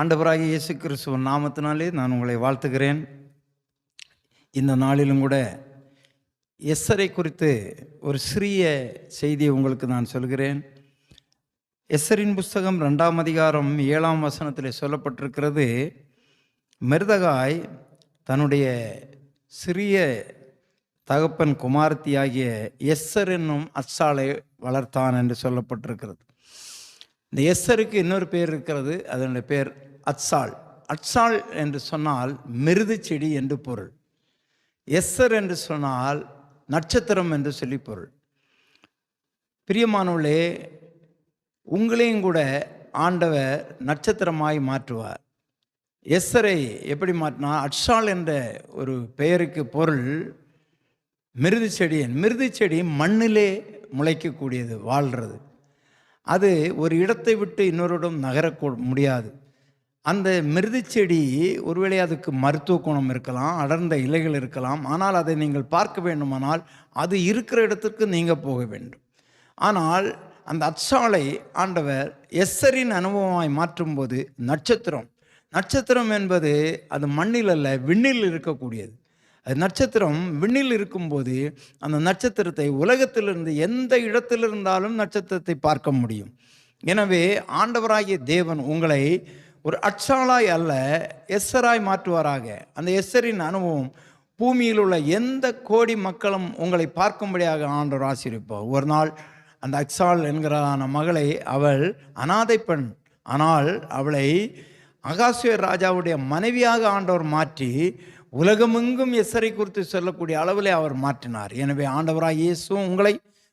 ஆண்டவராகிய இயேசு கிறிஸ்துவின் நாமத்தினாலே நான் உங்களை வாழ்த்துகிறேன். இந்த நாளிலும் கூட எஸ்தரை குறித்து ஒரு சிறிய செய்தியை உங்களுக்கு நான் சொல்கிறேன். எஸ்தரின் புஸ்தகம் 2ஆம் அதிகாரம் 7ஆம் வசனத்தில் சொல்லப்பட்டிருக்கிறது, மெர்தகாய் தன்னுடைய சிறிய தகப்பன் குமாரத்தியாகிய எஸ்தர் என்னும் அச்சாளை வளர்த்தான் என்று சொல்லப்பட்டிருக்கிறது. இந்த எஸ்தருக்கு இன்னொரு பேர் இருக்கிறது, அதனுடைய பேர் அச்சாள். அச்சாள் என்று சொன்னால் மிருது செடி என்று பொருள். எஸ்தர் என்று சொன்னால் நட்சத்திரம் என்று சொல்லி பொருள். பிரியமானவர்களே, உங்களையும் கூட ஆண்டவர் நட்சத்திரமாய் மாற்றுவார். எஸ்தரை எப்படி மாற்றினா, அச்சாள் என்ற ஒரு பெயருக்கு பொருள் மிருது செடி. மிருது செடி மண்ணிலே முளைக்கக்கூடியது, வாழ்கிறது. அது ஒரு இடத்தை விட்டு இன்னொரு இடம் நகர முடியாது. அந்த மிருது செடி ஒருவேளை அதுக்கு மருத்துவ குணம் இருக்கலாம், அடர்ந்த இலைகள் இருக்கலாம். ஆனால் அதை நீங்கள் பார்க்க வேண்டுமானால் அது இருக்கிற இடத்துக்கு நீங்கள் போக வேண்டும். ஆனால் அந்த அச்சாளை ஆண்டவர் எஸ்தரின் அனுபவமாய் மாற்றும்போது நட்சத்திரம் என்பது அது மண்ணில் அல்ல, விண்ணில் இருக்கக்கூடியது. அது நட்சத்திரம் விண்ணில் இருக்கும்போது அந்த நட்சத்திரத்தை உலகத்திலிருந்து எந்த இடத்தில் இருந்தாலும் நட்சத்திரத்தை பார்க்க முடியும். எனவே ஆண்டவராகிய தேவன் உங்களை ஒரு அச்சாளாய் அல்ல, எஸ்தராய் மாற்றுவாராக. அந்த எஸ்தரின் அனுபவம் பூமியில் உள்ள எந்த கோடி மக்களும் உங்களை பார்க்கும்படியாக ஆண்டவர் ஆசீர்வதிப்பார். ஒரு நாள் அந்த அச்சாள் என்கிறான மகளை, அவள் அனாதை பெண், ஆனால் அவளை அகாசுவேர் ராஜாவுடைய மனைவியாக ஆண்டவர் மாற்றி உலகமெங்கும் எஸ்தரை குறித்து சொல்லக்கூடிய அளவில் அவர் மாற்றினார். எனவே ஆண்டவராக இயேசு உங்களை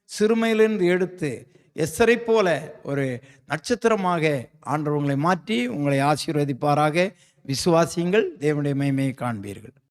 சிறுமையிலிருந்து எடுத்து எஸ்தரை போல ஒரு நட்சத்திரமாக ஆண்டவர் உங்களை மாற்றி உங்களை ஆசீர்வதிப்பாராக. விசுவாசியுங்கள், தேவனுடைய மகிமையை காண்பீர்கள்.